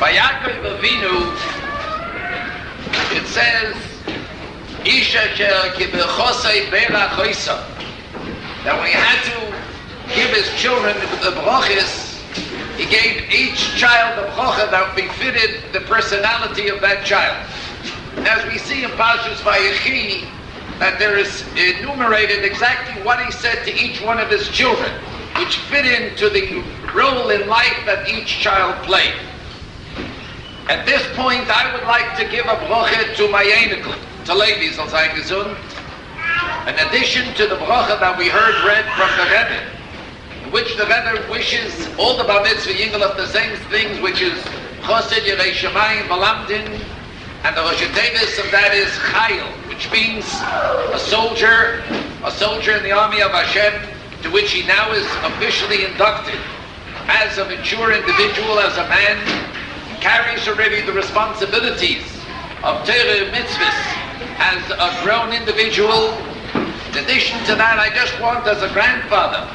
By Yaakov Avinu, it says, that when he had to give his children the brachas, he gave each child a bracha that befitted the personality of that child. As we see in Parshas Vayechi, that there is enumerated exactly what he said to each one of his children, which fit into the role in life that each child played. At this point, I would like to give a bracha to my Elokecho, to Levi, soll sein gesund, in addition to the bracha that we heard read from the Rabbi, in which the Rabbi wishes all the Bar Mitzvah Yingel of the same things, which is Chosed Yerei Shamayim V'Lamdin, and the Rosh Hashanah of that is Chayil, which means a soldier in the army of Hashem, to which he now is officially inducted as a mature individual, as a man, carries already the responsibilities of Torah mitzvahs as a grown individual. In addition to that, I just want, as a grandfather,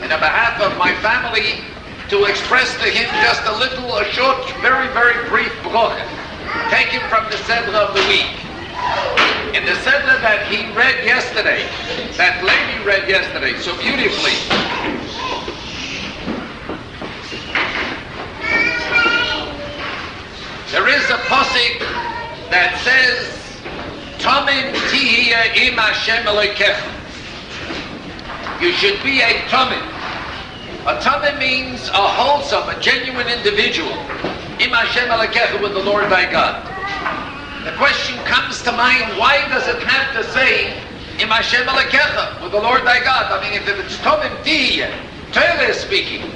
and on behalf of my family, to express to him just a short, very, very brief bracha, taken from the Sedra of the week. In the Sedra that he read yesterday, that Levi read yesterday so beautifully, there is a pasuk that says, Tomim Tihiyeh im Hashem Elokecho. You should be a Tomim. A Tomim means a wholesome, a genuine individual. Im Hashem Elokecho, with the Lord thy God. The question comes to mind, why does it have to say Im Hashem Elokecho, with the Lord thy God? I mean, if it's Tomim Tihiyeh, Torah is speaking.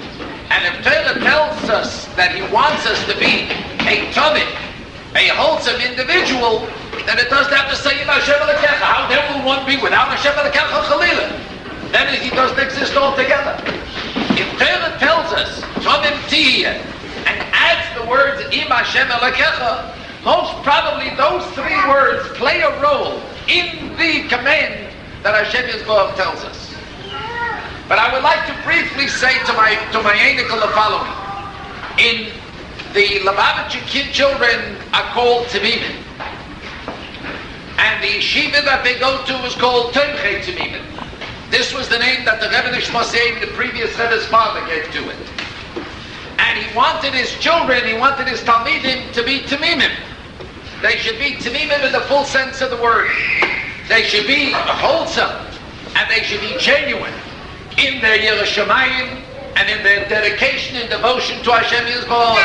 And if Torah tells us that he wants us to be a Tomim, a wholesome individual, then it doesn't have to say Im Hashem Elokecho. How then will one be without Hashem Elokecho Chalila? Then he doesn't exist altogether. If Torah tells us Tomim Tihiyeh and adds the words Im Hashem Elokecho, most probably those three words play a role in the command that Hashem Yisrael tells us. But I would like to briefly say to my Elokecho the following. In the Lubavitcher children are called Tomim, and the yeshiva that they go to is called Tihiyeh Tomim. This was the name that the Rebbe Nishmasei, the previous Rebbe's father, gave to it. And he wanted his children, he wanted his Talmidim to be Tomimim. They should be Tomimim in the full sense of the word. They should be wholesome, and they should be genuine in their Yireh Shamayim, and in their dedication and devotion to Hashem Yisrael,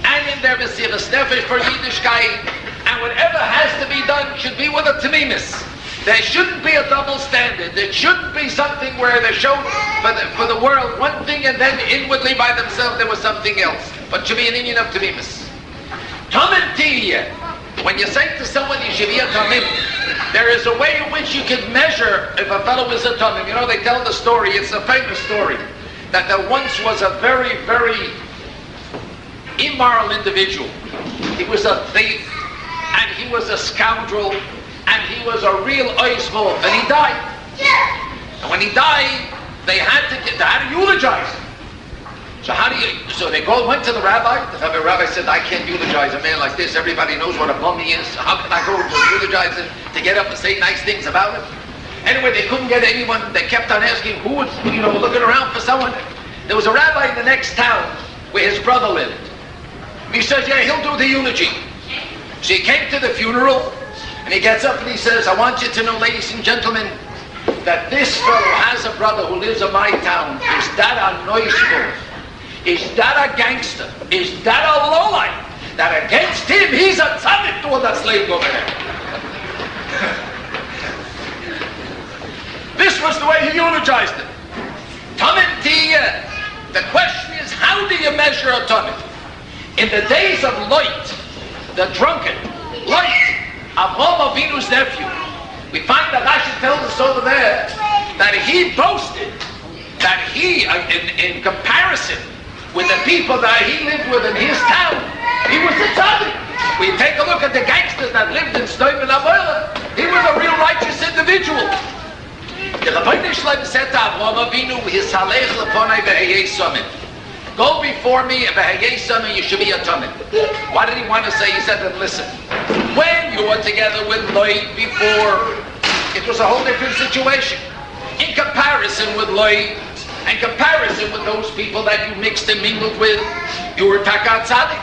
and in their Mesiras Nefesh for Yiddishkeit, and whatever has to be done should be with a Tamimis. There shouldn't be a double standard. There shouldn't be something where they show for the world one thing and then inwardly by themselves there was something else. But should be an union of Tamimis. Tomim Tihiyeh. When you say to someone you should be a Tomim, there is a way in which you can measure if a fellow is a Tomim. You know, they tell the story, it's a famous story, that there once was a very, very immoral individual. He was a thief, and he was a scoundrel, and he was a real oisvol, and he died. And when he died, they had to eulogize him. So they went to the rabbi. The rabbi said, I can't eulogize a man like this. Everybody knows what a bum he is. How can I go to eulogize him, to get up and say nice things about him? Anyway, they couldn't get anyone. They kept on asking who was, looking around for someone. There was a rabbi in the next town where his brother lived. He says, yeah, he'll do the eulogy. So he came to the funeral, and he gets up and he says, I want you to know, ladies and gentlemen, that this fellow has a brother who lives in my town. Is that a noiseful? Is that a gangster? Is that a lowlife? That against him, he's a tzaddik to all that slave over there. This was the way he eulogized him. Tomim Tihiyeh. The question is, how do you measure a Tomim? In the days of Lot, the drunkard, Lot, Avraham Avinu's nephew, we find that Rashi tells us over there that he boasted that he, in comparison with the people that he lived with in his town, he was a tzaddik. We take a look at the gangsters that lived in Sdoim and Amorah. He was a real righteous individual. The Rabbi Shalom said to Avraham Avinu, "Hisalech lefonai ve'eyei somim." Go before me, and you should be a Tomim. What did he want to say? He said that, listen, when you were together with Loi before, it was a whole different situation. In comparison with Loi, in comparison with those people that you mixed and mingled with, you were Takat Tzadik.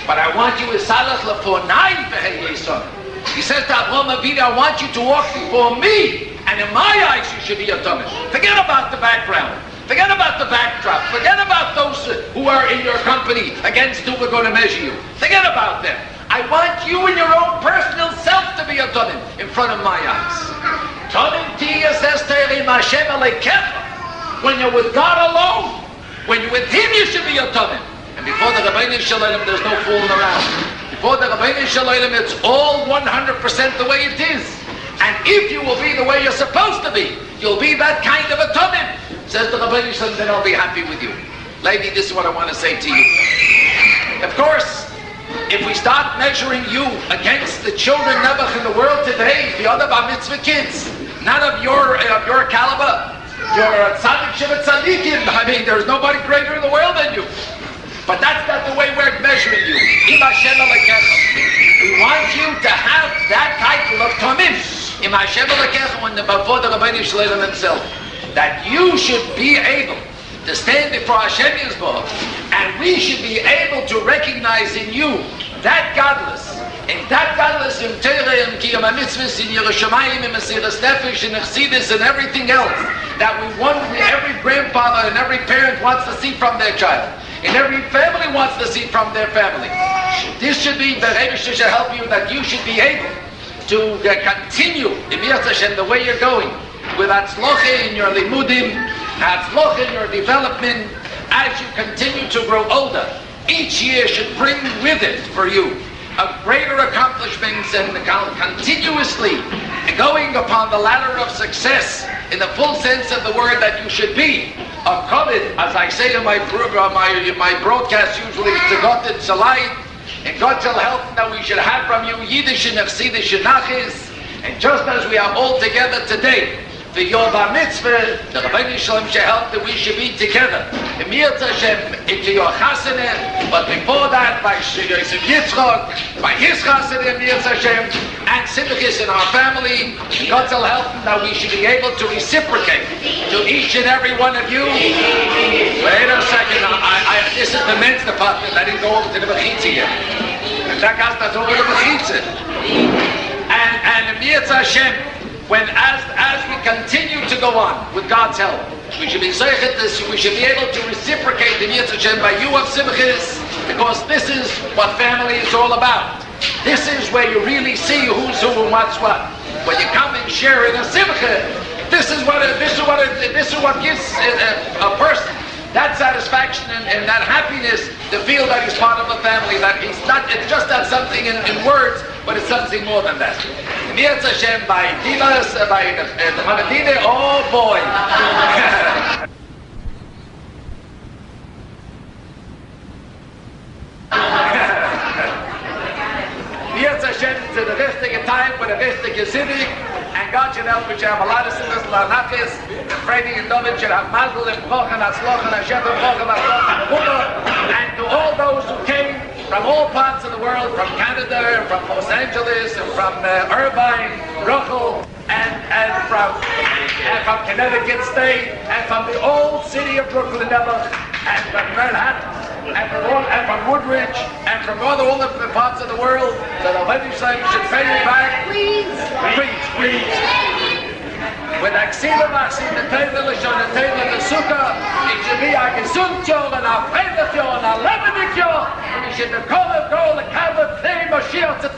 But I want you as Salach Lefonai v'Heyesam. He says to Avraham Avinu, I want you to walk before me, and in my eyes you should be a Tomim. Forget about the background. Forget about the backdrop. Forget about those who are in your company against whom we're going to measure you. Forget about them. I want you in your own personal self to be a Tomim in front of my eyes. Tomim Tihiyeh says to Hashem Elokecho. When you're with God alone, when you're with Him, you should be a Tomim. And before the Rabbi Shalom, there's no fooling around. Before the Rabbi Shalom, it's all 100% the way it is. And if you will be the way you're supposed to be, you'll be that kind of a Tomim. Says the Rabbi Shalom, then I'll be happy with you. Lady, this is what I want to say to you. Of course, if we start measuring you against the children Nebuch in the world today, the other Bar Mitzvah kids, not of your caliber, you're Tzaddik Shevet Tzaddikim. I mean, there's nobody greater in the world than you. But that's not the way we're measuring you. Im Hashem Elokecho. We want you to have that title of Tomim. Im Hashem Elokecho, when before the Rabbi Shalom himself, that you should be able to stand before Hashem Yisborach, and we should be able to recognize in you that godless, and that godless in Torah and Kiyam HaMitzvahs, in Yerushalayim, in Mesiras Nefesh, in Chassidus, and everything else that every grandfather and every parent wants to see from their child, and every family wants to see from their family. This should be the Rebbe should help you, that you should be able to continue in Hashem the way you're going, with Hatzlocha in your limudim, Hatzlocha in your development, as you continue to grow older. Each year should bring with it for you a greater accomplishments, and continuously going upon the ladder of success in the full sense of the word that you should be. A covet, as I say in my broadcast usually, it's a God that's alive, and God shall help that we should have from you Yiddish and Chassidus and Nachis, and just as we are all together today, for your Bar Mitzvah, the Rabbi Shalom shall help that we should be together. Emir Hashem into your Chasanim, but before that, by Yosef Yitzchak, by his Chasanim, Emir Hashem, and Simchis in our family, and God shall help that we should be able to reciprocate to each and every one of you. Wait a second, this is the men's department. I didn't go over to the Bechitza yet. That's over the Bechitza. And Emir Hashem, when as we continue to go on with God's help, we should be zeichet this. We should be able to reciprocate the Yitz Hashem by you of Simchis, because this is what family is all about. This is where you really see who's who and what's what. When you come and share in a Simcha, this is what gives a person that satisfaction and that happiness to feel that he's part of a family. That he's not. It's just not something in words, but it's something more than that. Yitz Hashem by Divas, by the Hamadine, oh boy. Yitz Hashem to the restige time for the restige Siddiq, and God should help you to have a lot of sinners, Lanakis, and Freddy and David should have Mazel and Koch and Atzloch and Hashem and Koch and Atzloch, and to all those who came from all parts of the world, from Canada, and from Los Angeles, and from Irvine, Rochel, and from Connecticut State, and from the old city of Brooklyn, and from Manhattan, and from Woodridge, and from all the parts of the world, that the legislature should pay you back. Please. With Aksila Maxim, the table, the table, the sukkah, it should be a gesundtjo, and a fredetjo, and a lebendigjo, and it should be called a goal, a kavet, a Mashiach, a